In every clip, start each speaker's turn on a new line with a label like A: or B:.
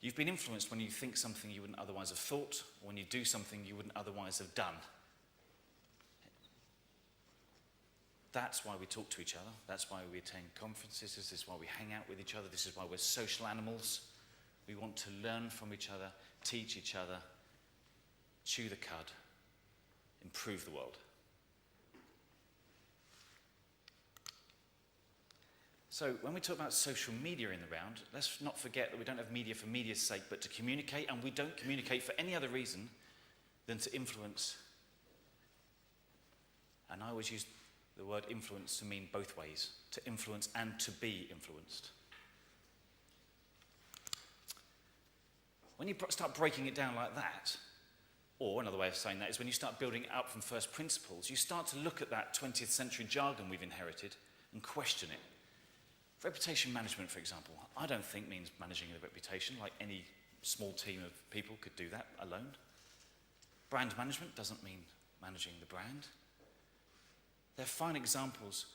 A: You've been influenced when you think something you wouldn't otherwise have thought, or when you do something you wouldn't otherwise have done. That's why we talk to each other. That's why we attend conferences. This is why we hang out with each other. This is why we're social animals. We want to learn from each other, teach each other, chew the cud, improve the world. So when we talk about social media in the round, let's not forget that we don't have media for media's sake, but to communicate, and we don't communicate for any other reason than to influence. And I always use the word influence to mean both ways, to influence and to be influenced. When you start breaking it down like that, or another way of saying that is when you start building it up from first principles, you start to look at that 20th century jargon we've inherited and question it. Reputation management, for example, I don't think means managing a reputation, like any small team of people could do that alone. Brand management doesn't mean managing the brand. They're fine examples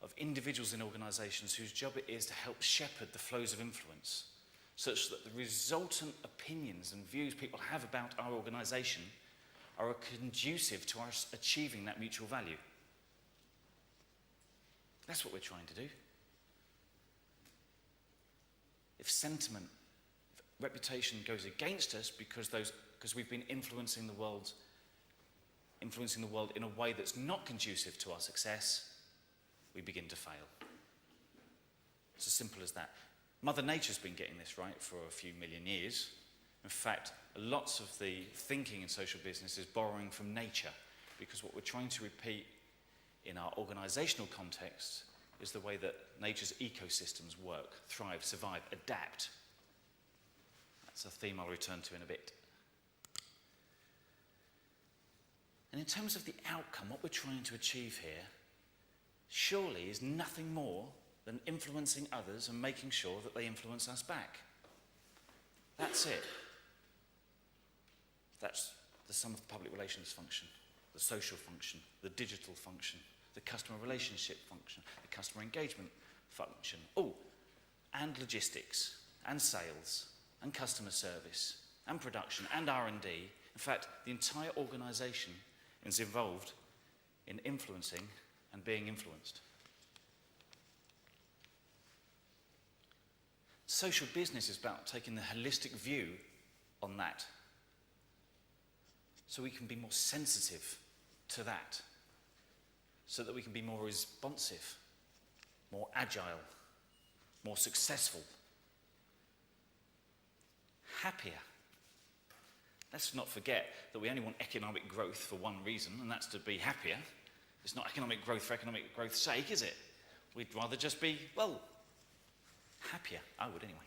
A: of individuals in organisations whose job it is to help shepherd the flows of influence, such that the resultant opinions and views people have about our organisation are conducive to us achieving that mutual value. That's what we're trying to do. If sentiment, if reputation goes against us because we've been influencing the world in a way that's not conducive to our success, we begin to fail. It's as simple as that. Mother Nature's been getting this right for a few million years. In fact, lots of the thinking in social business is borrowing from nature, because what we're trying to repeat in our organisational context is the way that nature's ecosystems work, thrive, survive, adapt. That's a theme I'll return to in a bit. And in terms of the outcome, what we're trying to achieve here, surely is nothing more than influencing others and making sure that they influence us back. That's it. That's the sum of the public relations function, the social function, the digital function, the customer relationship function, the customer engagement function. Oh, and logistics, and sales, and customer service, and production, and R&D. In fact, the entire organisation is involved in influencing and being influenced. Social business is about taking the holistic view on that, so we can be more sensitive to that, so that we can be more responsive, more agile, more successful, happier. Let's not forget that we only want economic growth for one reason, and that's to be happier. It's not economic growth for economic growth's sake, is it? We'd rather just be, well, happier. I would anyway.